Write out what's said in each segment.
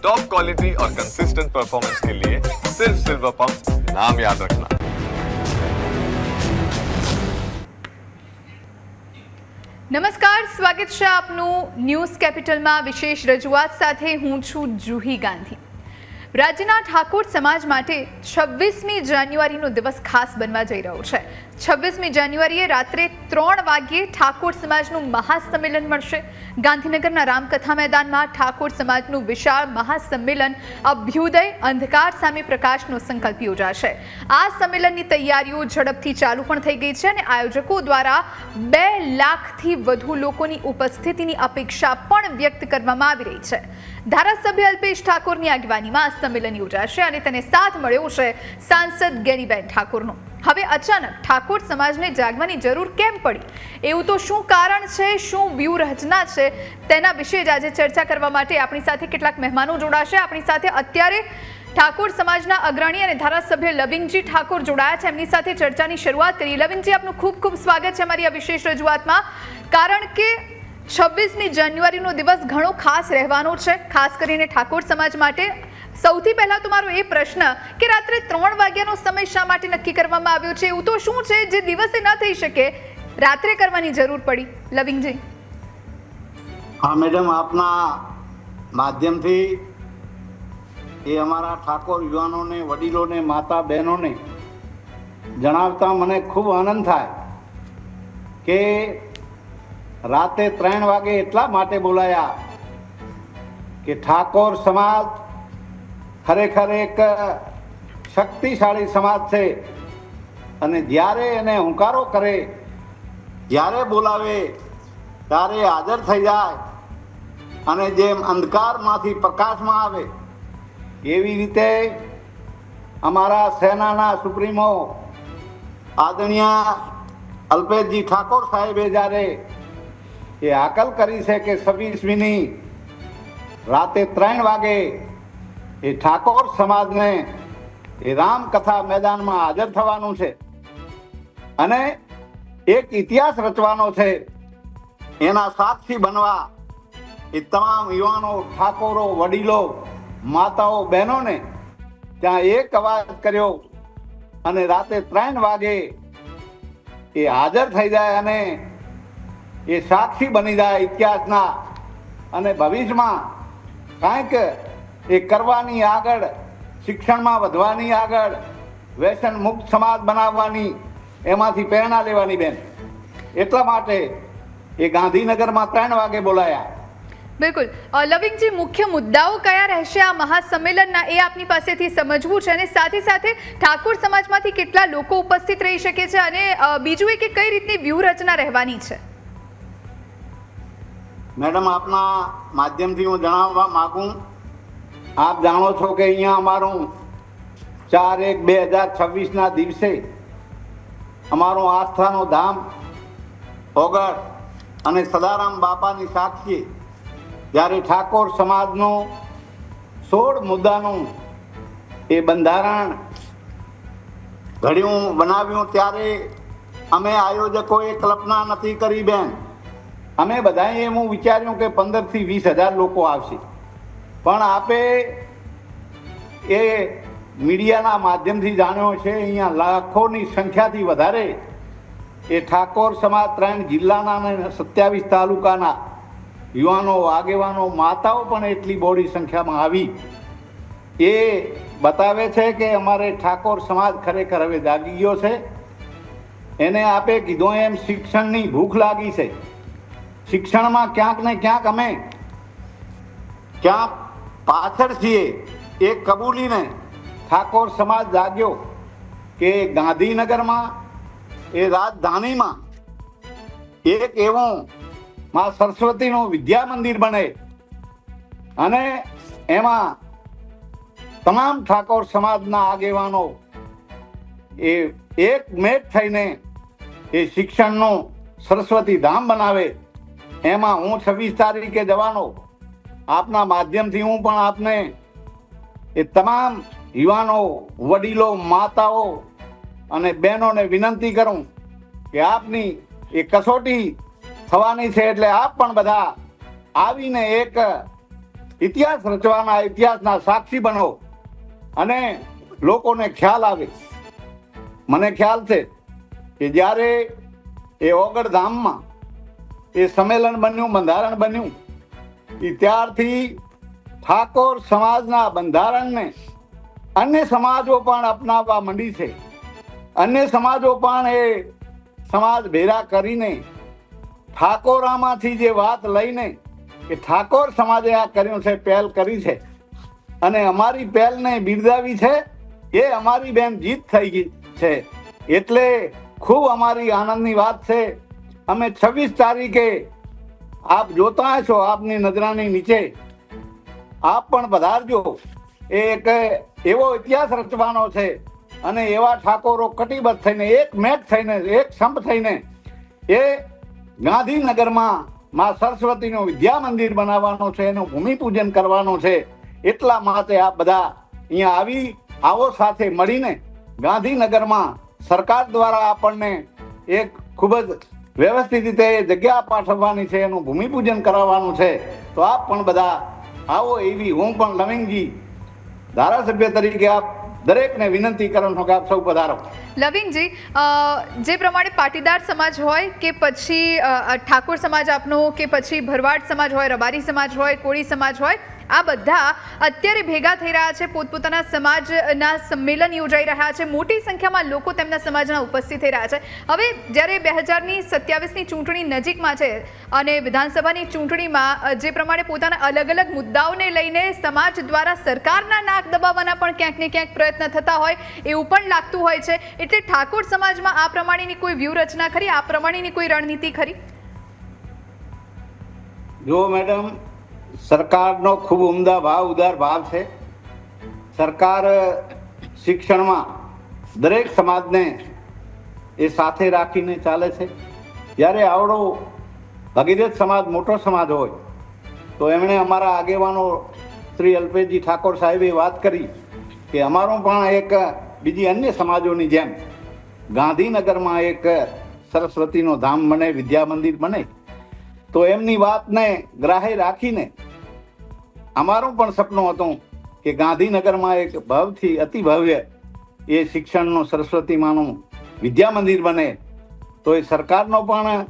Top quality और consistent performance के लिए सिर्फ सिल्वर पंप नाम याद रखना। નમસ્કાર, સ્વાગત છે આપનું ન્યૂઝ કેપિટલમાં વિશેષ રજૂઆત સાથે. હું છું જુહી ગાંધી. રાજ્યના ઠાકોર સમાજ માટે 26મી જાન્યુઆરીનો દિવસ ખાસ બનવા જઈ રહ્યો છે. 26મી જાન્યુઆરીએ રાત્રે 3 વાગ્યે ઠાકોર સમાજનું મહાસંમેલન મળશે. ગાંધીનગરના રામકથા મેદાનમાં ઠાકોર સમાજનું વિશાળ મહાસંમેલન અભ્યુદય અંધકાર સામે પ્રકાશનો સંકલ્પ યોજાશે. આ સંમેલનની તૈયારીઓ ઝડપથી ચાલુ પણ થઈ ગઈ છે અને આયોજકો દ્વારા 2 લાખથી વધુ લોકોની ઉપસ્થિતિની અપેક્ષા પણ વ્યક્ત કરવામાં આવી રહી છે. ધારાસભ્ય અલ્પેશ ઠાકોરની આગેવાનીમાં આ સંમેલન યોજાશે અને તેને સાથ મળ્યો છે સાંસદ ગેનીબેન ઠાકોરનો. હવે અચાનક ઠાકોર સમાજને જાગવાની જરૂર કેમ પડી? એવું તો શું કારણ છે, શું વ્યૂહરચના છે, તેના વિશે જ આજે ચર્ચા કરવા માટે આપણી સાથે કેટલાક મહેમાનો જોડાશે. આપણી સાથે અત્યારે ઠાકોર સમાજના અગ્રણી અને ધારાસભ્ય લવિંગજી ઠાકોર જોડાયા છે. એમની સાથે ચર્ચાની શરૂઆત કરીએ. લવિંગજી, આપનું ખૂબ ખૂબ સ્વાગત છે અમારી આ વિશેષ રજૂઆતમાં. કારણ કે 26મી જાન્યુઆરીનો દિવસ ઘણો ખાસ રહેવાનો છે, ખાસ કરીને ઠાકોર સમાજ માટે. સૌથી પહેલા તો મારો એ પ્રશ્ન કે રાત્રે 3 વાગ્યાનો સમય શા માટે નક્કી કરવામાં આવ્યો છે? એવું તો શું છે જે દિવસે ન થઈ શકે, રાત્રે કરવાની જરૂર પડી? લવિંગજી. હા મેડમ, આપના માધ્યમથી એ અમારા ઠાકોર યુવાનોને, વડીલોને, માતા બહેનોને જણાવતા મને ખૂબ આનંદ થાય કે રાતે 3 વાગે એટલા માટે બોલાયા કે ઠાકોર સમાજ ખરેખર એક શક્તિશાળી સમાજ છે અને જ્યારે એને હુંકારો કરે, જ્યારે બોલાવે ત્યારે હાજર થઈ જાય અને જેમ અંધકારમાંથી પ્રકાશમાં આવે એવી રીતે અમારા સેનાના સુપ્રીમો આદરણીય અલ્પેશજી ઠાકોર સાહેબે જ્યારે એ હાકલ કરી છે કે 26મીની રાતે 3 વાગે એ ઠાકોર સમાજને એ રામકથા મેદાનમાં હાજર થવાનું છે અને એક ઇતિહાસ રચવાનો છે. એના સાક્ષી બનવા એ તમામ યુવાનો, ઠાકોરો, વડીલો, માતાઓ, બહેનોને ત્યાં એક અવાજ કર્યો અને રાતે 3 વાગે એ હાજર થઈ જાય અને એ સાક્ષી બની જાય ઇતિહાસના અને ભવિષ્યમાં કાંઈક એ કરવાની, આગળ શિક્ષણમાં વધવાની, આગળ વ્યસન મુક્ત સમાજ બનાવવાની, એમાંથી પ્રેરણા લેવાની. બેન, એટલા માટે એ ગાંધીનગરમાં 3 વાગે બોલાયા. બિલકુલ. લવિંગજી, મુખ્ય મુદ્દાઓ કયા રહેશે આ મહાસંમેલનના, એ આપની પાસેથી સમજવું છે અને સાથે સાથે ઠાકોર સમાજમાંથી કેટલા લોકો ઉપસ્થિત રહી શકે છે અને બીજું એ કે કઈ રીતની વ્યૂહરચના રહેવાની છે? મેડમ, આપના માધ્યમથી હું જણાવવા માગું, આપ જાણો છો કે અહીંયા અમારું 4/1/2026ના દિવસે અમારું આસ્થાનું ધામ ઓગળ અને સદારામ બાપાની સાક્ષી જ્યારે ઠાકોર સમાજનું 16 મુદ્દાનું એ બંધારણ ઘડ્યું, બનાવ્યું, ત્યારે અમે આયોજકોએ કલ્પના નથી કરી. બેન, અમે બધાએ એમ વિચાર્યું કે 15,000 થી 20,000 લોકો આવશે, પણ આપે એ મીડિયાના માધ્યમથી જાણ્યો છે અહીંયા લાખોની સંખ્યાથી વધારે એ ઠાકોર સમાજ 3 જિલ્લાના અને 27 તાલુકાના યુવાનો, આગેવાનો, માતાઓ પણ એટલી બહોળી સંખ્યામાં આવી. એ બતાવે છે કે અમારે ઠાકોર સમાજ ખરેખર હવે જાગી ગયો છે. એને આપે કીધું એમ શિક્ષણની ભૂખ લાગી છે. શિક્ષણમાં ક્યાંક ને ક્યાંક અમે ક્યાંક પાછળ છીએ એ કબૂલીને ઠાકોર સમાજ જાગ્યો કે ગાંધીનગરમાં એ રાજધાનીમાં એક એવું માં સરસ્વતીનું વિદ્યા મંદિર બને અને એમાં તમામ ઠાકોર સમાજના આગેવાનો એ એકમેક થઈને એ શિક્ષણનું સરસ્વતી ધામ બનાવે. એમાં હું 26 તારીખે જવાનો. આપના માધ્યમથી હું પણ આપને એ તમામ યુવાનો, વડીલો, માતાઓ અને બહેનોને વિનંતી કરું કે આપની એ કસોટી થવાની છે એટલે આપ પણ બધા આવીને એક ઇતિહાસ રચવાના, ઇતિહાસના સાક્ષી બનો અને લોકોને ખ્યાલ આવે. મને ખ્યાલ છે કે જ્યારે એ ઓગળ ધામમાં એ સંમેલન બન્યું, બંધારણ બન્યું, એ ત્યારથી ઠાકોર સમાજના બંધારણને અન્ય સમાજો પણ અપનાવવા માંડી છે. અન્ય સમાજો પણ એ સમાજ ભેગા કરીને ઠાકોરામાંથી જે વાત લઈને કે ઠાકોર સમાજે આ કર્યું છે, પહેલ કરી છે અને અમારી પહેલને બિરદાવી છે. એ અમારી બેન જીત થઈ ગઈ છે. એટલે ખૂબ અમારી આનંદની વાત છે. અમે 26 તારીખે આપ જોતા છો, આપની નજરાની નીચે આપ પણ પધારજો. એ એક એવો ઇતિહાસ રચવાનો છે અને એવા ઠાકોરો કટિબદ્ધ થઈને, એક મેટ થઈને, એક સંપ થઈને એ ગાંધીનગરમાં માં સરસ્વતીનું વિદ્યા મંદિર બનાવવાનો છે, એનું ભૂમિપૂજન કરવાનો છે. એટલા માટે આપ બધા અહીંયા આવો સાથે મળીને ગાંધીનગરમાં સરકાર દ્વારા આપણને એક ખૂબ જ વ્યવસ્થિત રીતે જગ્યા પાઠવવાની છે, એનું ભૂમિપૂજન કરાવવાનું છે. તો આપ પણ બધા આવો એવી હું પણ લવિંગજી ધારાસભ્ય તરીકે આપ દરેકને વિનંતી કરું છું કે આપ સૌ પધારો. લવિંગજી, જે પ્રમાણે પાટીદાર સમાજ હોય કે પછી ઠાકોર સમાજ આપનો કે પછી ભરવાડ સમાજ હોય, રબારી સમાજ હોય, કોળી સમાજ હોય, આ બધા અત્યારે ભેગા થઈ રહ્યા છે, પોતપોતાના સમાજના સંમેલન યોજાઈ રહ્યા છે, મોટી સંખ્યામાં લોકો તેમના સમાજના ઉપસ્થિત થઈ રહ્યા છે. હવે જ્યારે 2027ની ચૂંટણી નજીકમાં છે અને વિધાનસભાની ચૂંટણીમાં જે પ્રમાણે પોતાના અલગ અલગ મુદ્દાઓને લઈને સમાજ દ્વારા સરકારના નાક દબાવવાના પણ ક્યાંક ને ક્યાંક પ્રયત્ન થતા હોય એવું પણ લાગતું હોય છે. એટલે ઠાકોર સમાજમાં આ પ્રમાણેની કોઈ વ્યૂહરચના ખરી, આ પ્રમાણેની કોઈ રણનીતિ ખરી? જો મેડમ, સરકારનો ખૂબ ઉદાર ભાવ છે. સરકાર શિક્ષણમાં દરેક સમાજને એ સાથે રાખીને ચાલે છે. જ્યારે આવડો ભગીરથ સમાજ મોટો સમાજ હોય તો એમણે અમારા આગેવાનો શ્રી અલ્પેશજી ઠાકોર સાહેબે વાત કરી કે અમારું પણ એક બીજી અન્ય સમાજોની જેમ ગાંધીનગરમાં એક સરસ્વતીનો ધામ બને, વિદ્યા મંદિર બને. તો એમની વાતને ગ્રાહ્ય રાખીને અમારું પણ સપનું હતું કે ગાંધીનગરમાં એક ભવ્યથી અતિ ભવ્ય એ શિક્ષણનું સરસ્વતીમાંનું વિદ્યા મંદિર બને. તો એ સરકારનો પણ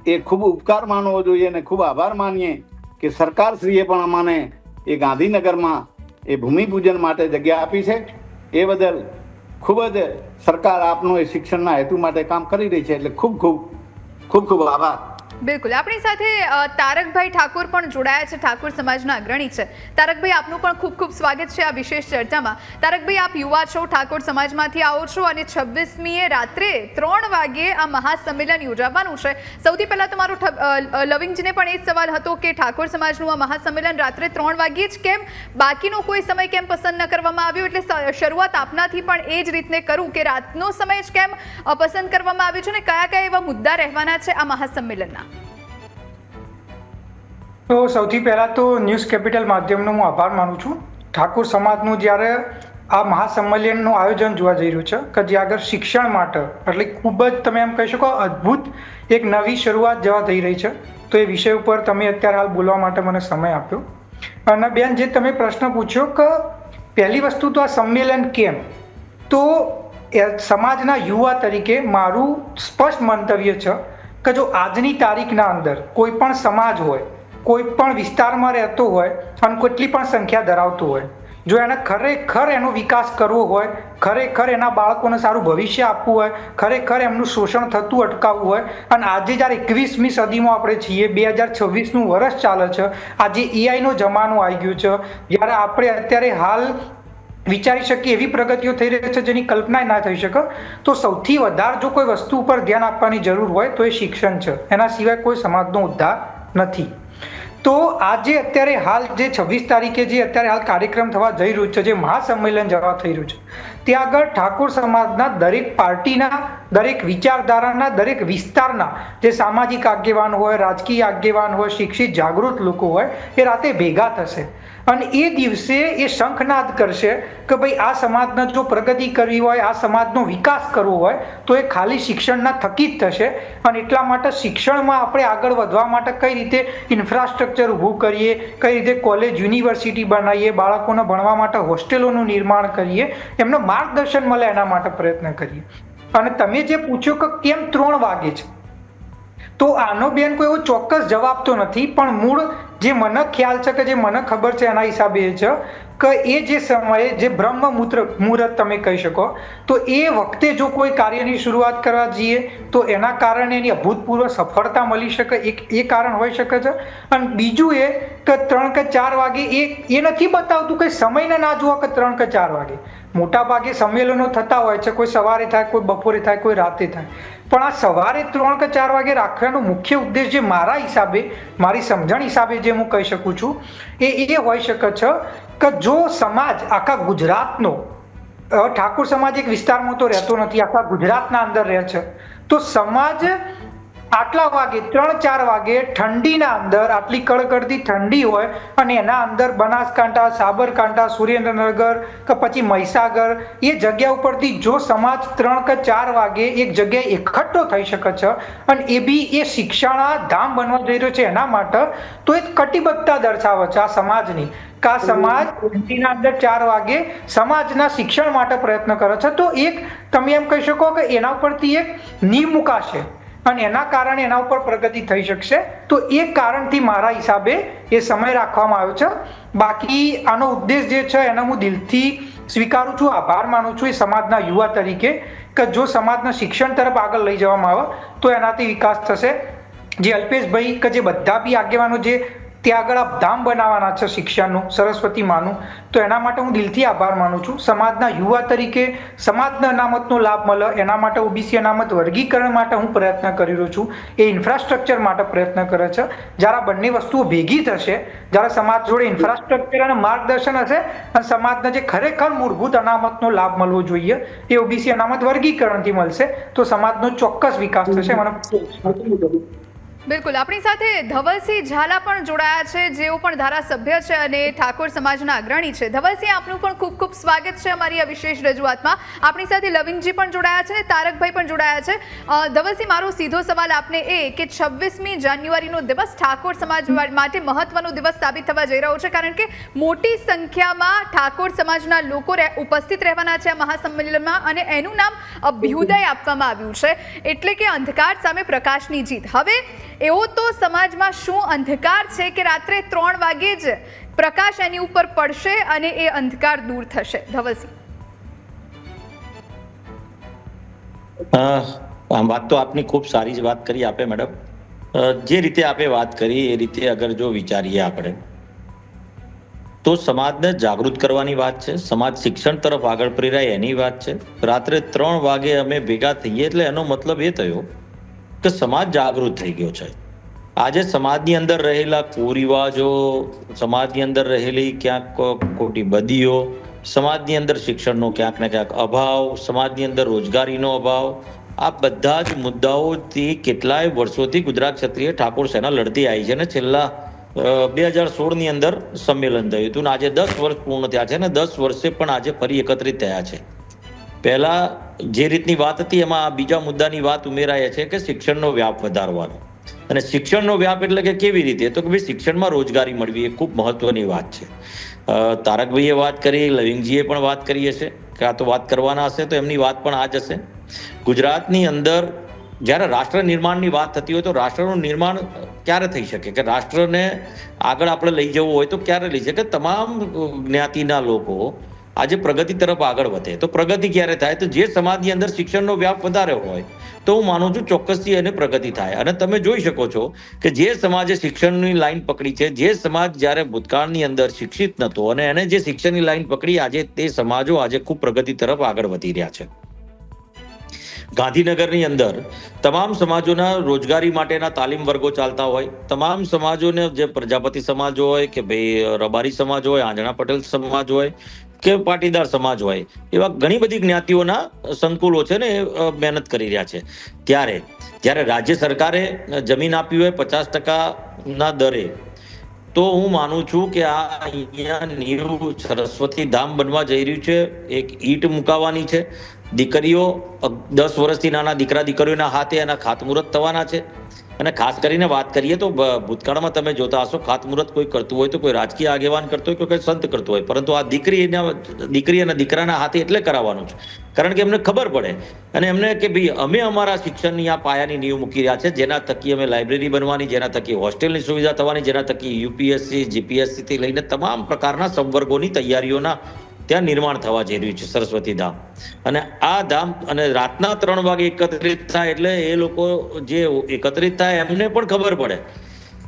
એ ખૂબ ઉપકાર માનવો જોઈએ અને ખૂબ આભાર માનીએ કે સરકારશ્રીએ પણ અમને એ ગાંધીનગરમાં એ ભૂમિપૂજન માટે જગ્યા આપી છે. એ બદલ ખૂબ જ સરકાર આપનો એ શિક્ષણના હેતુ માટે કામ કરી રહી છે. એટલે ખૂબ આભાર. બિલકુલ. આપણી સાથે તારકભાઈ ઠાકોર પણ જોડાયા છે, ઠાકોર સમાજના અગ્રણી છે. તારકભાઈ, આપનું પણ ખૂબ સ્વાગત છે આ વિશેષ ચર્ચામાં. તારકભાઈ, આપ યુવા છો, ઠાકોર સમાજમાંથી આવો છો અને 26મીએ રાત્રે 3 વાગ્યે આ મહાસંમેલન યોજાવાનું છે. સૌથી પહેલાં તો મારો લવિંગજીને પણ એ જ સવાલ હતો કે ઠાકોર સમાજનું આ મહાસંમેલન રાત્રે 3 વાગ્યે જ કેમ, બાકીનો કોઈ સમય કેમ પસંદ ન કરવામાં આવ્યો? એટલે શરૂઆત આપનાથી પણ એ જ રીતને કરું કે રાતનો સમય જ કેમ પસંદ કરવામાં આવ્યો છે અને કયા એવા મુદ્દા રહેવાના છે આ મહાસંમેલનના? તો સૌથી પહેલાં તો ન્યૂઝ કેપિટલ માધ્યમનો હું આભાર માનું છું. ઠાકોર સમાજનું જ્યારે આ મહાસંમેલનનું આયોજન જોવા જઈ રહ્યું છે કે જ્યાં આગળ શિક્ષણ માટે એટલે ખૂબ જ તમે એમ કહી શકો અદ્ભુત એક નવી શરૂઆત જેવા થઈ રહી છે. તો એ વિષય ઉપર તમે અત્યારે હાલ બોલવા માટે મને સમય આપ્યો. અને બેન, જે તમે પ્રશ્ન પૂછ્યો કે પહેલી વસ્તુ તો આ સંમેલન કેમ, તો સમાજના યુવા તરીકે મારું સ્પષ્ટ મંતવ્ય છે કે જો આજની તારીખના અંદર કોઈ પણ સમાજ હોય, કોઈ પણ વિસ્તારમાં રહેતો હોય અને કેટલી પણ સંખ્યા ધરાવતો હોય, જો એને ખરેખર એનો વિકાસ કરવો હોય, ખરેખર એના બાળકોને સારું ભવિષ્ય આપવું હોય, ખરેખર એમનું શોષણ થતું અટકાવવું હોય, અને આજે જ્યારે 21મી સદીમાં આપણે છીએ, 2026નું વર્ષ ચાલે છે, આજે એઆઈનો જમાનો આવી ગયો છે, જ્યારે આપણે અત્યારે હાલ વિચારી શકીએ એવી પ્રગતિઓ થઈ રહી છે જેની કલ્પના ના થઈ શકે, તો સૌથી વધારે જો કોઈ વસ્તુ ઉપર ધ્યાન આપવાની જરૂર હોય તો એ શિક્ષણ છે. એના સિવાય કોઈ સમાજનો ઉદ્ધાર નથી. તો આજે અત્યારે હાલ જે 26 તારીખે જે અત્યારે હાલ કાર્યક્રમ થવા જઈ રહ્યું છે, જે મહાસંમેલન જવા થઈ રહ્યું છે, ત્યાં આગળ ઠાકોર સમાજના દરેક પાર્ટીના દરેક વિચારધારાના, દરેક વિસ્તારના જે સામાજિક આગેવાન હોય, રાજકીય આગેવાન હોય, શિક્ષિત જાગૃત લોકો હોય, એ રાતે ભેગા થશે અને એ દિવસે એ શંખનાદ કરશે કે ભાઈ આ સમાજને જો પ્રગતિ કરવી હોય, આ સમાજનો વિકાસ કરવો હોય તો એ ખાલી શિક્ષણના થકી જ થશે. અને એટલા માટે શિક્ષણમાં આપણે આગળ વધવા માટે કઈ રીતે ઇન્ફ્રાસ્ટ્રક્ચર ઊભું કરીએ, કઈ રીતે કોલેજ યુનિવર્સિટી બનાવીએ, બાળકોને ભણવા માટે હોસ્ટેલોનું નિર્માણ કરીએ, એમને માર્ગદર્શન મળે એના માટે પ્રયત્ન કરીએ. અને તમે જે પૂછ્યું કે કેમ 3 વાગે છે, તો આનો બેન કોઈ એવો ચોક્કસ જવાબ તો નથી, પણ મૂળ જે મને ખ્યાલ છે કે જે મને ખબર છે એના હિસાબે એ છે કે એ જે સમયે જે બ્રહ્મ મુહૂર્ત તમે કહી શકો, તો એ વખતે જો કોઈ કાર્યની શરૂઆત કરવા જઈએ તો એના કારણે એની અભૂતપૂર્વ સફળતા મળી શકે, એ કારણ હોઈ શકે છે. અને બીજું એ કે 3 કે 4 વાગે એ નથી બતાવતું કે સમયને ના જુઓ કે 3 કે 4 વાગે. મોટા ભાગે સંમેલનો થતા હોય છે, કોઈ સવારે થાય, કોઈ બપોરે થાય, કોઈ રાતે થાય. પણ આ સવારે 3 કે 4 વાગે રાખવાનો મુખ્ય ઉદ્દેશ જે મારા હિસાબે, મારી સમજણ હિસાબે જે હું કહી શકું છું એ હોઈ શકે છે કે જો સમાજ આખા ગુજરાતનો, ઠાકોર સમાજ એક વિસ્તારમાં તો રહેતો નથી, આખા ગુજરાતના અંદર રહે છે, તો સમાજ આટલા વાગે 3-4 વાગે ઠંડીના અંદર, આટલી કડકડતી ઠંડી હોય અને એના અંદર બનાસકાંઠા, સાબરકાંઠા, સુરેન્દ્રનગર કે પછી મહીસાગર એ જગ્યા ઉપરથી જો સમાજ 3 કે 4 વાગે એક જગ્યાએ એકઠો થઈ શકે છે અને એ બી એ શિક્ષણ ધામ બનવા જઈ રહ્યો છે એના માટે, તો એ કટિબદ્ધતા દર્શાવે છે આ સમાજની કે આ સમાજ ઠંડીના અંદર 4 વાગે સમાજના શિક્ષણ માટે પ્રયત્ન કરે છે. તો એક તમે એમ કહી શકો કે એના ઉપરથી એક નીવ મુકાશે અને એના કારણે એના ઉપર પ્રગતિ થઈ શકશે. તો એ કારણથી મારા હિસાબે એ સમય રાખવામાં આવ્યો છે. બાકી આનો ઉદ્દેશ જે છે એને હું દિલથી સ્વીકારું છું, આભાર માનું છું એ સમાજના યુવા તરીકે કે જો સમાજના શિક્ષણ તરફ આગળ લઈ જવામાં આવે તો એનાથી વિકાસ થશે. જે અલ્પેશભાઈ કે જે બધા બી આગેવાનો જે ત્યાં આગળ આ ધામ બનાવવાના છે શિક્ષણનું, સરસ્વતી માનું, તો એના માટે હું દિલથી આભાર માનું છું. સમાજના યુવા તરીકે સમાજના અનામતનો લાભ મળે એના માટે ઓબીસી અનામત વર્ગીકરણ માટે હું પ્રયત્ન કરી રહ્યો છું, એ ઇન્ફ્રાસ્ટ્રક્ચર માટે પ્રયત્ન કરે છે. જ્યારે બંને વસ્તુઓ ભેગી થશે, જ્યારે સમાજ જોડે ઇન્ફ્રાસ્ટ્રક્ચર અને માર્ગદર્શન હશે અને સમાજને જે ખરેખર મૂળભૂત અનામતનો લાભ મળવો જોઈએ એ ઓબીસી અનામત વર્ગીકરણથી મળશે, તો સમાજનો ચોક્કસ વિકાસ થશે. મને બિલકુલ. આપણી સાથે ધવલસિંહ ઝાલા પણ જોડાયા છે, જેઓ પણ ધારાસભ્ય છે અને ઠાકોર સમાજના અગ્રણી છે. ધવલસિંહ, આપનું પણ ખૂબ ખૂબ સ્વાગત છે અમારી આ વિશેષ રજૂઆતમાં. આપણી સાથે લવિંગજી પણ જોડાયા છે અને તારકભાઈ પણ જોડાયા છે. ધવલસિંહ, મારો સીધો સવાલ આપને એ કે 26મી જાન્યુઆરીનો દિવસ ઠાકોર સમાજ માટે મહત્વનો દિવસ સાબિત થવા જઈ રહ્યો છે, કારણ કે મોટી સંખ્યામાં ઠાકોર સમાજના લોકો ઉપસ્થિત રહેવાના છે આ મહાસંમેલનમાં અને એનું નામ અભ્યુદય આપવામાં આવ્યું છે, એટલે કે અંધકાર સામે પ્રકાશની જીત. હવે એવો તો સમાજમાં શું અંધકાર છે કે રાત્રે 3 વાગે જ પ્રકાશ એની ઉપર પડશે અને એ અંધકાર દૂર થશે? ધવલસિંહ. વાત તો આપની ખૂબ સારી જ વાત કરી આપે મેડમ. જે રીતે આપે વાત કરી એ રીતે અગર જો વિચારીએ આપણે તો સમાજને જાગૃત કરવાની વાત છે, સમાજ શિક્ષણ તરફ આગળ પ્રેરાય એની વાત છે. રાત્રે 3 વાગે અમે ભેગા થઈએ એટલે એનો મતલબ એ થયો કે સમાજ જાગૃત થઈ ગયો છે. આજે સમાજની અંદર રહેલા કુરિવાજો, સમાજની અંદર રહેલી ક્યાંક ખોટી બદીઓ, સમાજની અંદર શિક્ષણનો ક્યાંક ને ક્યાંક અભાવ, સમાજની અંદર રોજગારીનો અભાવ, આ બધા જ મુદ્દાઓથી કેટલાય વર્ષોથી ગુજરાત ક્ષત્રિય ઠાકોર સેના લડતી આવી છે. અને છેલ્લા 2016ની અંદર સંમેલન થયું હતું ને આજે 10 વર્ષ પૂર્ણ થયા છે અને 10 વર્ષે પણ આજે ફરી એકત્રિત થયા છે. પહેલા જે રીતની વાત હતી એમાં બીજા મુદ્દાની વાત ઉમેરાય છે કે શિક્ષણનો વ્યાપ વધારવાનો. અને શિક્ષણનો વ્યાપ એટલે કે કેવી રીતે, તો કે ભાઈ શિક્ષણમાં રોજગારી મળવી એ ખૂબ મહત્વની વાત છે. તારકભાઈએ વાત કરી, લવિંગજીએ પણ વાત કરી હશે કે આ તો વાત કરવાના હશે તો એમની વાત પણ આ જ હશે. ગુજરાતની અંદર જ્યારે રાષ્ટ્ર નિર્માણની વાત થતી હોય તો રાષ્ટ્રનું નિર્માણ ક્યારે થઈ શકે, કે રાષ્ટ્રને આગળ આપણે લઈ જવું હોય તો ક્યારે લઈ શકે? તમામ જ્ઞાતિના લોકો આજે પ્રગતિ તરફ આગળ વધે. તો પ્રગતિ ક્યારે થાય? તો જે સમાજની અંદર શિક્ષણનો વ્યાપ વધારે હોય તો હું માનું છું ચોક્કસથી એને પ્રગતિ થાય. અને તમે જોઈ શકો છો કે જે સમાજે શિક્ષણની લાઈન પકડી છે, જે સમાજ જ્યારે ભૂતકાળની અંદર શિક્ષિત નહોતો અને એને જે શિક્ષણની લાઈન પકડી, આજે તે સમાજો આજે ખૂબ પ્રગતિ તરફ આગળ વધી રહ્યા છે. ગાંધીનગરની અંદર તમામ સમાજોના રોજગારી માટેના તાલીમ વર્ગો ચાલતા હોય, તમામ સમાજોને જે પ્રજાપતિ સમાજ હોય કે ભાઈ રબારી સમાજ હોય, આંજણા પટેલ સમાજ હોય, કે પાટીદાર સમાજ હોય, એવા ઘણી બધી જ્ઞાતિઓના સંકુલો છે ને એ મહેનત કરી રહ્યા છે. ત્યારે જ્યારે રાજ્ય સરકારે જમીન આપી હોય 50% દરે, તો હું માનું છું કે આ અહીંયા નીવ સરસ્વતી ધામ બનવા જઈ રહ્યું છે. એક ઈંટ મુકાવાની છે. દીકરીઓ 10 વર્ષથી નાના દીકરા દીકરીઓના હાથે એના ખાતમુહૂર્ત થવાના છે. અને ખાસ કરીને વાત કરીએ તો ભૂતકાળમાં તમે જોતા હશો, ખાતમુહૂર્ત કોઈ કરતું હોય તો કોઈ રાજકીય આગેવાન કરતો હોય, કોઈ સંત કરતો હોય, પરંતુ આ દીકરી અને દીકરાના હાથે એટલે કરાવવાનું છે કારણ કે એમને ખબર પડે અને એમને કે ભાઈ અમે અમારા શિક્ષણની આ પાયાની નીવ મૂકી રહ્યા છે, જેના થકી અમે લાઇબ્રેરી બનવાની, જેના થકી હોસ્ટેલની સુવિધા થવાની, જેના થકી યુપીએસસી જીપીએસસી થી લઈને તમામ પ્રકારના સંવર્ગોની તૈયારીઓના ત્યાં નિર્માણ થવા જઈ રહ્યું છે સરસ્વતી ધામ. અને આ ધામ અને રાતના 3 વાગે એકત્રિત થાય એટલે એ લોકો જે એકત્રિત થાય એમને પણ ખબર પડે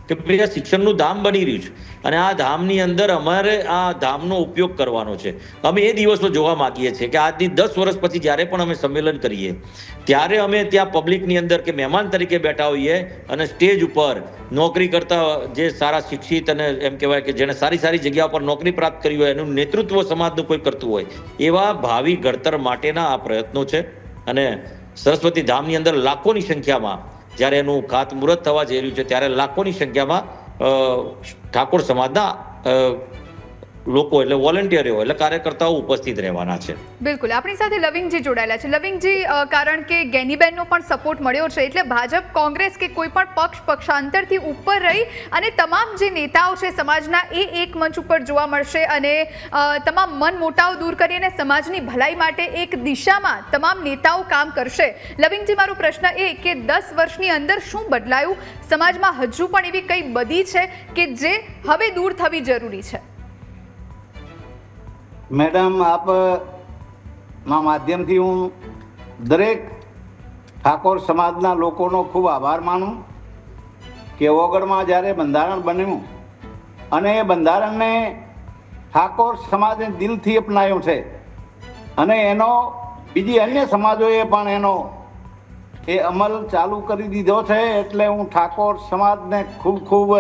કે ભાઈ આ શિક્ષણનું ધામ બની રહ્યું છે અને આ ધામની અંદર અમારે આ ધામનો ઉપયોગ કરવાનો છે. અમે એ દિવસો જોવા માંગીએ છીએ કે આજની 10 વર્ષ પછી જ્યારે પણ અમે સંમેલન કરીએ ત્યારે અમે ત્યાં પબ્લિકની અંદર કે મહેમાન તરીકે બેઠા હોઈએ અને સ્ટેજ ઉપર નોકરી કરતા જે સારા શિક્ષિત અને એમ કહેવાય કે જેણે સારી સારી જગ્યા પર નોકરી પ્રાપ્ત કરી હોય, એનું નેતૃત્વ સમાજનું કોઈ કરતું હોય, એવા ભાવિ ઘડતર માટેના આ પ્રયત્નો છે. અને સરસ્વતી ધામની અંદર લાખોની સંખ્યામાં જ્યારે એનું ખાતમુહૂર્ત થવા જઈ રહ્યું છે ત્યારે લાખોની સંખ્યામાં ઠાકોર સમાજના લોકો એટલે વોલેન્ટિયરો એટલે કાર્યકર્તાઓ ઉપસ્થિત રહેવાના છે. બિલકુલ. આપણી સાથે લવિંગજી જોડાયેલા છે. લવિંગજી, કારણ કે ગેનીબેનનો પણ સપોર્ટ મળ્યો છે એટલે ભાજપ, કોંગ્રેસ કે કોઈ પણ પક્ષાંતરથી ઉપર રહી અને તમામ જે નેતાઓ છે સમાજના એ એક મંચ ઉપર જોવા મળશે અને તમામ મન મોટાવ દૂર કરી અને સમાજની ભલાઈ માટે એક દિશામાં તમામ નેતાઓ કામ કરશે. લવિંગજી, મારો પ્રશ્ન એ કે 10 વર્ષની અંદર શું બદલાયું? સમાજમાં હજુ પણ એવી કઈ બદી છે કે જે હવે દૂર થવી જરૂરી છે? મેડમ, આપ ના માધ્યમથી હું દરેક ઠાકોર સમાજના લોકોનો ખૂબ આભાર માનું કે ઓગળમાં જ્યારે બંધારણ બન્યું અને એ બંધારણને ઠાકોર સમાજે દિલથી અપનાવ્યું છે અને એનો બીજી અન્ય સમાજોએ પણ એનો એ અમલ ચાલુ કરી દીધો છે. એટલે હું ઠાકોર સમાજને ખૂબ ખૂબ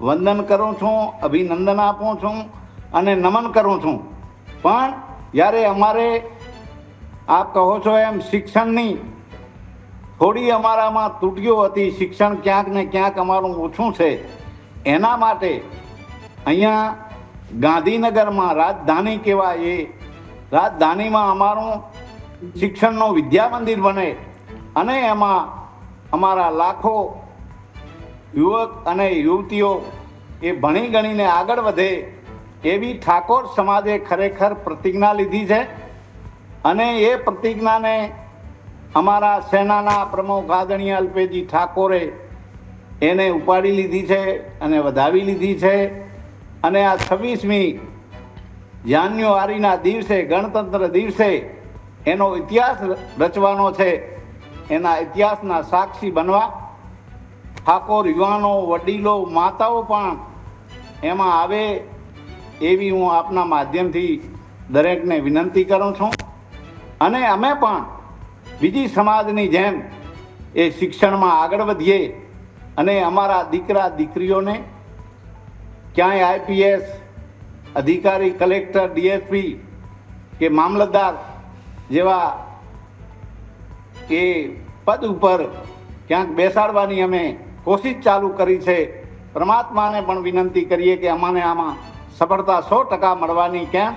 વંદન કરું છું, અભિનંદન આપું છું અને નમન કરું છું. પણ જ્યારે અમારે આપ કહો છો એમ શિક્ષણની થોડી અમારામાં તૂટીઓ હતી, શિક્ષણ ક્યાંક ને ક્યાંક અમારું ઓછું છે, એના માટે અહીંયા ગાંધીનગરમાં રાજધાની કહેવાય, એ રાજધાનીમાં અમારું શિક્ષણનું વિદ્યા મંદિર બને અને એમાં અમારા લાખો યુવક અને યુવતીઓ એ ભણી ગણીને આગળ વધે એવી ઠાકોર સમાજે ખરેખર પ્રતિજ્ઞા લીધી છે. અને એ પ્રતિજ્ઞાને અમારા સેનાના પ્રમુખ આદરણીય અલ્પેશજી ઠાકોરે એને ઉપાડી લીધી છે અને વધાવી લીધી છે. અને આ 26મી જાન્યુઆરીના દિવસે, ગણતંત્ર દિવસે એનો ઇતિહાસ રચવાનો છે. એના ઇતિહાસના સાક્ષી બનવા ઠાકોર યુવાનો, વડીલો, માતાઓ પણ એમાં આવે એવી હું આપના માધ્યમથી દરેકને વિનંતી કરું છું. અને અમે પણ બીજી સમાજની જેમ એ શિક્ષણમાં આગળ વધીએ અને અમારા દીકરા દીકરીઓને ક્યાંય આઈપીએસ અધિકારી, કલેક્ટર, ડીએસપી કે મામલતદાર જેવા એ પદ ઉપર ક્યાંક બેસાડવાની અમે કોશિશ ચાલુ કરી છે. પરમાત્માને પણ વિનંતી કરીએ કે અમને આમાં સફળતા 100% મળવાની. કેમ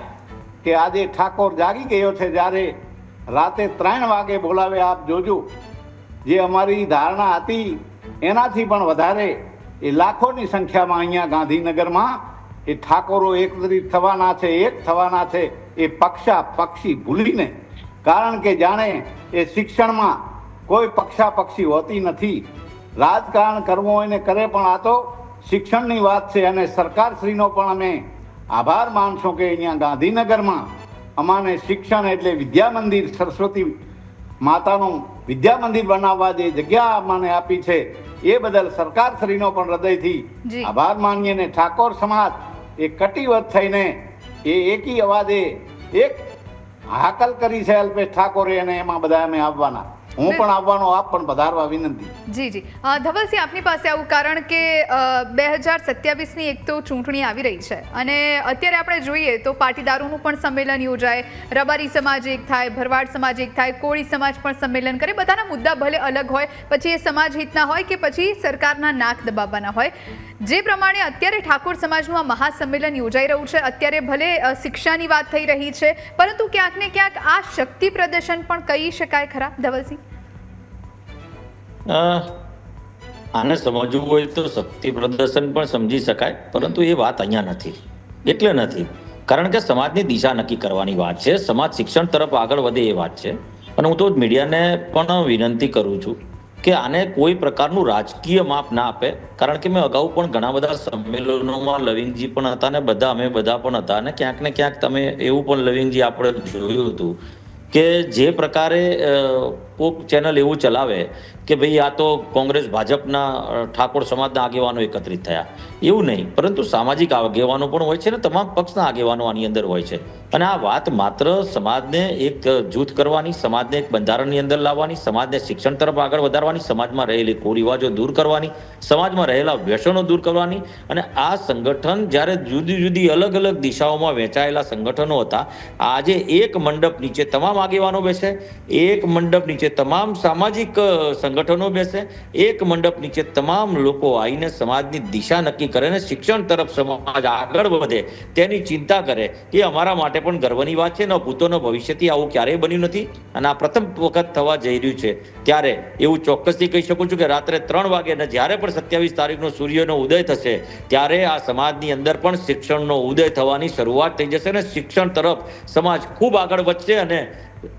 કે આજે ઠાકોર જાગી ગયો છે. જ્યારે રાતે 3 વાગે બોલાવે, આપ જોજો, જે અમારી ધારણા હતી એનાથી પણ વધારે એ લાખોની સંખ્યામાં અહીંયા ગાંધીનગરમાં એ ઠાકોરો એકત્રિત થવાના છે, એક થવાના છે, એ પક્ષી ભૂલીને. કારણ કે જાણે એ શિક્ષણમાં કોઈ પક્ષી હોતી નથી. રાજકારણ કરવું હોય ને કરે, પણ આ તો શિક્ષણની વાત છે. અને સરકારશ્રીનો પણ અમે આભાર માનશું કે અહીંયા ગાંધીનગરમાં અમાને શિક્ષણ એટલે વિદ્યા મંદિર, સરસ્વતી માતાનું વિદ્યા મંદિર બનાવવા જે જગ્યા અમને આપી છે એ બદલ સરકારશ્રીનો પણ હૃદયથી આભાર માનીએ. ને ઠાકોર સમાજ એ કટિબદ્ધ થઈને એ એકી અવાજે એક હાકલ કરી છે અલ્પેશ ઠાકોરે, અને એમાં બધા અમે આવવાના. હું પણ આવવાનો, આપ પણ પધારવા વિનંતી. જી જી ધવલસિંહ, આપની પાસે આવું કારણ કે 2027ની એક તો ચૂંટણી આવી રહી છે અને અત્યારે આપણે જોઈએ તો પાટીદારોનું પણ સંમેલન યોજાય, રબારી સમાજ એક થાય, ભરવાડ સમાજ એક થાય, કોળી સમાજ પણ સંમેલન કરે. બધાના મુદ્દા ભલે અલગ હોય, પછી એ સમાજ હિતના હોય કે પછી સરકારના નાક દબાવવાના હોય. જે પ્રમાણે અત્યારે ઠાકોર સમાજનું આ મહાસંમેલન યોજાઈ રહ્યું છે, અત્યારે ભલે શિક્ષાની વાત થઈ રહી છે, પરંતુ ક્યાંક ને ક્યાંક આ શક્તિ પ્રદર્શન પણ કહી શકાય ખરા ધવલસિંહ? આને સમજવું હોય તો શક્તિ પ્રદર્શન પણ સમજી શકાય, પરંતુ એ વાત અહીંયા નથી. એટલે નથી કારણ કે સમાજની દિશા નક્કી કરવાની વાત છે, સમાજ શિક્ષણ તરફ આગળ વધે એ વાત છે. અને હું તો મીડિયાને પણ વિનંતી કરું છું કે આને કોઈ પ્રકારનું રાજકીય માપ ના આપે, કારણ કે મેં અગાઉ પણ ઘણા બધા સંમેલનોમાં લવિંગજી પણ હતા ને અમે બધા પણ હતા, અને ક્યાંક ને ક્યાંક તમે એવું પણ લવિંગજી આપણે જોયું હતું કે જે પ્રકારે કોક ચેનલ એવું ચલાવે કે ભાઈ આ તો કોંગ્રેસ ભાજપના ઠાકોર સમાજના આગેવાનો એકત્રિત થયા, એવું નહીં, પરંતુ સામાજિક આગેવાનો પણ હોય છે ને તમામ પક્ષના આગેવાનો આની અંદર હોય છે. અને આ વાત માત્ર સમાજને એક જૂથ કરવાની, સમાજને એક બંધારણની અંદર લાવવાની, સમાજને શિક્ષણ તરફ આગળ વધારવાની, સમાજમાં રહેલી કુરિવાજો દૂર કરવાની, સમાજમાં રહેલા વ્યસનો દૂર કરવાની. અને આ સંગઠન જ્યારે જુદી જુદી અલગ અલગ દિશાઓમાં વહેંચાયેલા સંગઠનો હતા, આજે એક મંડપ નીચે તમામ આગેવાનો બેસે, એક મંડપ નીચે તમામ સામાજિક સંગઠનો બેસે, એક મંડપ નીચે તમામ લોકો આવીને સમાજની દિશા નક્કી કરે ને શિક્ષણ તરફ સમાજ આગળ વધે તેની ચિંતા કરે, એ અમારા માટે પણ ગર્વની વાત છે. ન ભૂતો ન ભવિષ્યથી આવું ક્યારેય બન્યું નથી અને આ પ્રથમ વખત થવા જઈ રહ્યું છે. ત્યારે એવું ચોક્કસથી કહી શકું છું કે રાત્રે 3 વાગે ને જ્યારે પણ 27 તારીખનો સૂર્યનો ઉદય થશે ત્યારે આ સમાજની અંદર પણ શિક્ષણનો ઉદય થવાની શરૂઆત થઈ જશે અને શિક્ષણ તરફ સમાજ ખૂબ આગળ વધશે. અને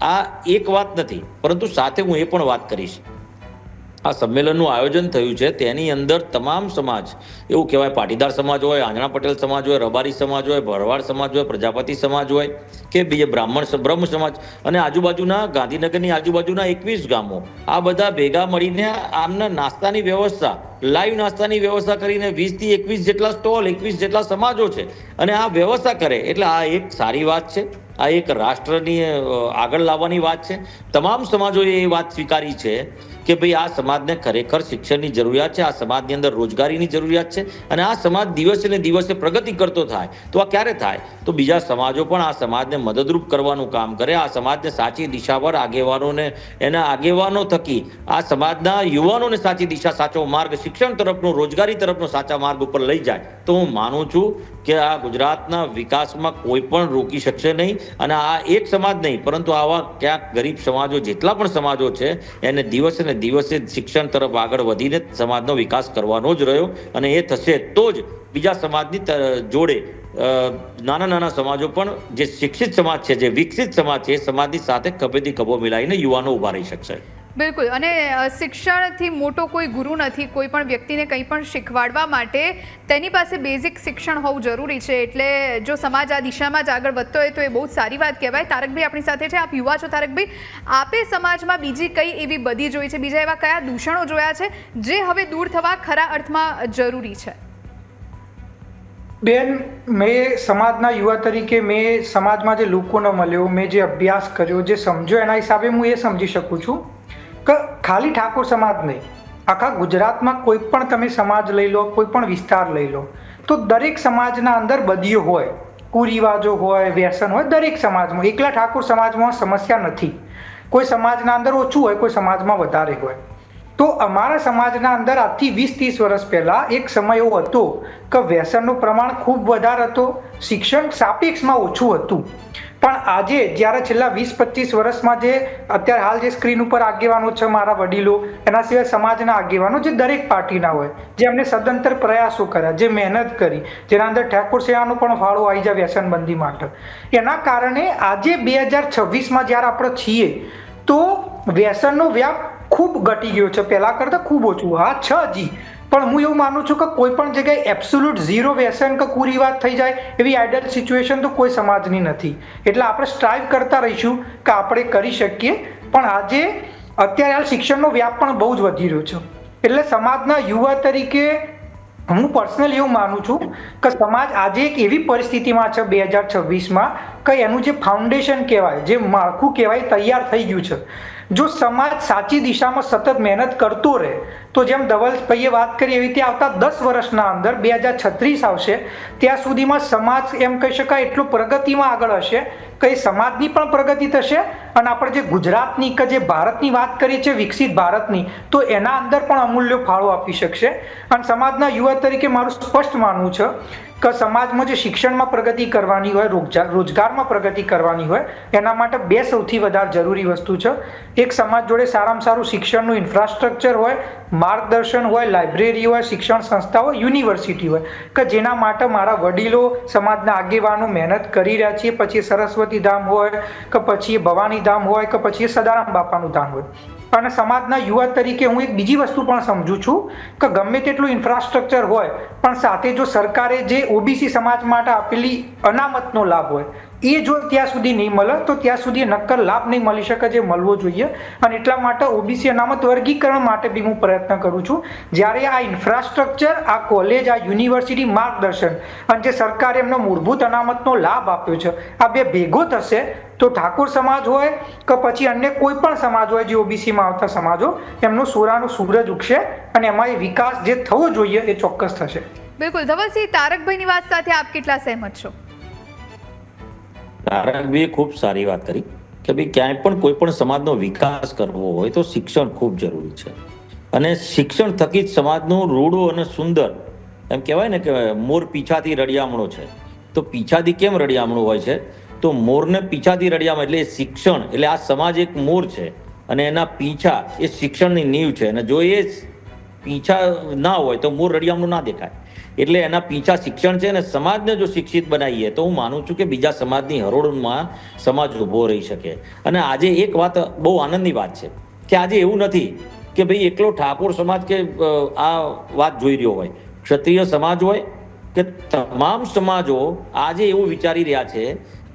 આ એક વાત નથી, પરંતુ સાથે હું એ પણ વાત કરીશ, આ સંમેલનનું આયોજન થયું છે તેની અંદર તમામ સમાજ, એવું કહેવાય પાટીદાર સમાજ હોય, આંજણા પટેલ સમાજ હોય, રબારી સમાજ હોય, ભરવાડ સમાજ હોય, પ્રજાપતિ સમાજ હોય કે બીજા બ્રહ્મ સમાજ અને આજુબાજુના ગાંધીનગરની આજુબાજુના 21 ગામો, આ બધા ભેગા મળીને આમના નાસ્તાની વ્યવસ્થા, લાઈવ નાસ્તાની વ્યવસ્થા કરીને 20 થી 21 જેટલા સ્ટોલ, 21 જેટલા સમાજો છે અને આ વ્યવસ્થા કરે, એટલે આ એક સારી વાત છે. આ એક રાષ્ટ્રની આગળ લાવવાની વાત છે. તમામ સમાજોએ એ વાત સ્વીકારી છે કે ભાઈ આ સમાજને ખરેખર શિક્ષણની જરૂરિયાત છે, આ સમાજની અંદર રોજગારીની જરૂરિયાત છે અને આ સમાજ દિવસે ને દિવસે પ્રગતિ કરતો થાય તો આ ક્યારે થાય? તો બીજા સમાજો પણ આ સમાજને મદદરૂપ કરવાનું કામ કરે, આ સમાજને સાચી દિશા પર આગેવાનોને, એના આગેવાનો થકી આ સમાજના યુવાનોને સાચી દિશા, સાચો માર્ગ, શિક્ષણ તરફનો, રોજગારી તરફનો સાચા માર્ગ ઉપર લઈ જાય. તો હું માનું છું કે આ ગુજરાતના વિકાસમાં કોઈ પણ રોકી શકશે નહીં. અને આ એક સમાજ નહીં, પરંતુ આવા ક્યાંક ગરીબ સમાજો, જેટલા પણ સમાજો છે, એને દિવસે ને દિવસે શિક્ષણ તરફ આગળ વધીને સમાજનો વિકાસ કરવાનો જ રહ્યો અને એ થશે તો જ બીજા સમાજની જોડે નાના નાના સમાજો પણ જે શિક્ષિત સમાજ છે, જે વિકસિત સમાજ છે, એ સમાજની સાથે ખભેથી ખભો મિલાવીને યુવાનો ઉભા રહી શકશે. બિલકુલ. અને શિક્ષણથી મોટો કોઈ ગુરુ નથી. કોઈ પણ વ્યક્તિને કંઈ પણ શીખવાડવા માટે તેની પાસે બેઝિક શિક્ષણ હોવું જરૂરી છે. એટલે જો સમાજ આ દિશામાં જ આગળ વધતો હોય તો એ બહુ સારી વાત કહેવાય. તારકભાઈ આપણી સાથે છે, આપ યુવા છો. તારકભાઈ, આપે સમાજમાં બીજી કઈ એવી બધી જોઈ છે, બીજા એવા કયા દૂષણો જોયા છે જે હવે દૂર થવા ખરા અર્થમાં જરૂરી છે? બેન, મેં સમાજના યુવા તરીકે મેં સમાજમાં જે લોકોને મળ્યો, મેં જે અભ્યાસ કર્યો, જે સમજ્યો, એના હિસાબે હું એ સમજી શકું છું કે ખાલી ઠાકોર સમાજ નહીં, આખા ગુજરાતમાં કોઈ પણ તમે સમાજ લઈ લો, કોઈ પણ વિસ્તાર લઈ લો, તો દરેક સમાજના અંદર બદીઓ હોય, કુરિવાજો હોય, વ્યસન હોય. દરેક સમાજમાં, એકલા ઠાકોર સમાજમાં સમસ્યા નથી. કોઈ સમાજના અંદર ઓછું હોય, કોઈ સમાજમાં વધારે હોય. તો અમારા સમાજના અંદર આજથી 20-30 વર્ષ પહેલાં એક સમય એવો હતો કે વ્યસનનું પ્રમાણ ખૂબ વધારે હતો, શિક્ષણ સાપેક્ષમાં ઓછું હતું. પણ આજે જ્યારે છેલ્લા 20-25 વર્ષમાં જે અત્યારે હાલ જે સ્ક્રીન ઉપર આગેવાનો છે, મારા વડીલો, એના સિવાય સમાજના આગેવાનો જે દરેક પાર્ટીના હોય, જે અમને સદંતર પ્રયાસો કર્યા, જે મહેનત કરી, જેના અંદર ઠાકોર સેવાનો પણ ફાળો આવી જાય વ્યસનબંધી માટે, એના કારણે આજે 2026માં જ્યારે આપણે છીએ તો વ્યસનનો વ્યાપ ખૂબ ઘટી ગયો છે, પહેલાં કરતાં ખૂબ ઓછું. હા છે હજી, પણ હું એવું માનું છું કે કોઈ પણ જગ્યાએ એબ્સોલ્યુટ ઝીરો વ્યસન કે કુરિવાજ થઈ જાય એવી આઈડિયલ સિચ્યુએશન તો કોઈ સમાજની નથી. એટલે આપણે સ્ટ્રાઇવ કરતા રહીશું કે આપણે કરી શકીએ. પણ આજે અત્યારે હાલ શિક્ષણનો વ્યાપ પણ બહુ જ વધી રહ્યો છે. એટલે સમાજના યુવા તરીકે હું પર્સનલી એવું માનું છું કે સમાજ આજે એક એવી પરિસ્થિતિમાં છે 2026માં કે એનું જે ફાઉન્ડેશન કહેવાય, જે માળખું કહેવાય, તૈયાર થઈ ગયું છે. જો સમાજ સાચી દિશામાં સતત મહેનત કરતો રહે તો જેમ ધવલભાઈએ વાત કરી એવી રીતે આવતા 10 વર્ષના અંદર 2036 આવશે ત્યાં સુધીમાં સમાજ એમ કહી શકાય એટલો પ્રગતિમાં આગળ હશે કે એ સમાજની પણ પ્રગતિ થશે અને આપણે જે ગુજરાતની કે જે ભારતની વાત કરીએ છીએ વિકસિત ભારતની તો એના અંદર પણ અમૂલ્ય ફાળો આપી શકશે. અને સમાજના યુવા તરીકે મારું સ્પષ્ટ માનવું છે કે સમાજમાં જે શિક્ષણમાં પ્રગતિ કરવાની હોય રોજગારમાં પ્રગતિ કરવાની હોય એના માટે બે સૌથી વધારે જરૂરી વસ્તુ છે. એક સમાજ જોડે સારામાં સારું શિક્ષણનું ઇન્ફ્રાસ્ટ્રક્ચર હોય, માર્ગદર્શન હોય, લાઇબ્રેરી હોય, શિક્ષણ સંસ્થા હોય, યુનિવર્સિટી હોય કે જેના માટે મારા વડીલો સમાજના આગેવાનો મહેનત કરી રહ્યા છે. પછી સરસ્વતી ધામ હોય કે પછી ભવાની ધામ હોય કે પછી સદારામ બાપાનું ધામ હોય. અને સમાજના યુવા તરીકે હું એક બીજી વસ્તુ પણ સમજુ છું કે ગમે તેટલું ઇન્ફ્રાસ્ટ્રક્ચર હોય પણ સાથે જો સરકારે જે ઓબીસી સમાજ માટે આપેલી અનામતનો લાભ હોય એ જો ત્યાં સુધી નહીં મળે તો ત્યાં સુધી નક્કર લાભ નહીં મળી શકે જે મળવો જોઈએ. અને એટલા માટે ઓબીસી અનામત વર્ગીકરણ માટે બી હું પ્રયત્ન કરું છું. જ્યારે આ ઇન્ફ્રાસ્ટ્રક્ચર, આ કોલેજ, આ યુનિવર્સિટી, માર્ગદર્શન અને જે સરકારે એમનો મૂળભૂત અનામતનો લાભ આપ્યો છે આ બે ભેગો થશે તો ઠાકોર સમાજ હોય કે પછી અન્ય કોઈ પણ સમાજ હોય જે ઓબીસીમાં આવતા સમાજો એમનો સોરાનો સૂરજ ઉગશે અને એમાં એ વિકાસ જે થવો જોઈએ એ ચોક્કસ થશે. બિલકુલ. ધવલસિંહ, તારકભાઈની વાત સાથે આપ કેટલા સહેમત છો? તારકભાઈએ ખૂબ સારી વાત કરી કે ભાઈ ક્યાંય પણ કોઈ પણ સમાજનો વિકાસ કરવો હોય તો શિક્ષણ ખૂબ જરૂરી છે અને શિક્ષણ થકી જ સમાજનું રૂડું અને સુંદર એમ કહેવાય ને કે મોર પીછાથી રળિયામણો છે તો પીછાથી કેમ રળિયામણું હોય છે તો મોરને પીછાથી રળિયામણ એટલે શિક્ષણ એટલે આ સમાજ એક મોર છે અને એના પીછા એ શિક્ષણની નીંવ છે અને જો એ પીછા ના હોય તો મોર રળિયામણું ના દેખાય એટલે એના પીછા શિક્ષણ છે અને સમાજને જો શિક્ષિત બનાવીએ તો હું માનું છું કે બીજા સમાજની હરોળમાં સમાજ ઊભો રહી શકે. અને આજે એક વાત બહુ આનંદની વાત છે કે આજે એવું નથી કે ભાઈ એકલો ઠાકોર સમાજ કે આ વાત જોઈ રહ્યો હોય, ક્ષત્રિય સમાજ હોય કે તમામ સમાજો આજે એવું વિચારી રહ્યા છે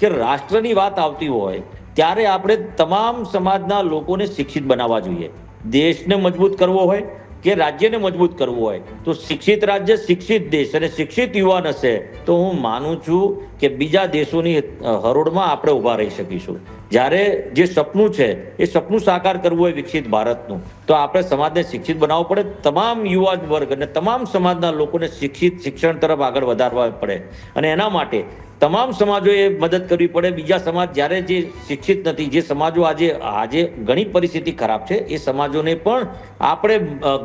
કે રાષ્ટ્રની વાત આવતી હોય ત્યારે આપણે તમામ સમાજના લોકોને શિક્ષિત બનાવવા જોઈએ. દેશને મજબૂત કરવો હોય કે રાજ્યને મજબૂત કરવું હોય તો શિક્ષિત રાજ્ય, શિક્ષિત દેશ અને શિક્ષિત યુવાન હશે તો હું માનું છું કે બીજા દેશોની હરોળમાં આપણે ઊભા રહી શકીશું. જ્યારે જે સપનું છે એ સપનું સાકાર કરવું હોય વિકસિત ભારતનું તો આપણે સમાજને શિક્ષિત બનાવવો પડે. તમામ યુવાન વર્ગ અને તમામ સમાજના લોકોને શિક્ષણ તરફ આગળ વધારવા પડે અને એના માટે તમામ સમાજોએ મદદ કરવી પડે. બીજા સમાજ જ્યારે જે શિક્ષિત નથી, જે સમાજો આજે ઘણી પરિસ્થિતિ ખરાબ છે એ સમાજોને પણ આપણે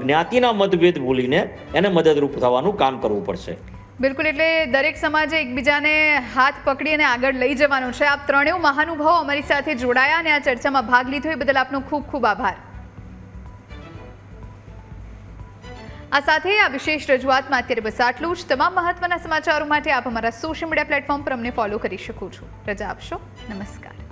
જ્ઞાતિના મતભેદ ભૂલીને એને મદદરૂપ થવાનું કામ કરવું પડશે. બિલકુલ. એટલે દરેક સમાજે એકબીજાને હાથ પકડી અને આગળ લઈ જવાનું છે. આપ ત્રણેય મહાનુભાવો અમારી સાથે જોડાયા અને આ ચર્ચામાં ભાગ લીધો એ બદલ આપનો ખૂબ ખૂબ આભાર. આ સાથે આ વિશેષ રજૂઆતમાં અત્યારે બસ આટલું જ. તમામ મહત્વના સમાચારો માટે આપ અમારા સોશિયલ મીડિયા પ્લેટફોર્મ પર અમને ફોલો કરી શકો છો. રજા આપશો. નમસ્કાર.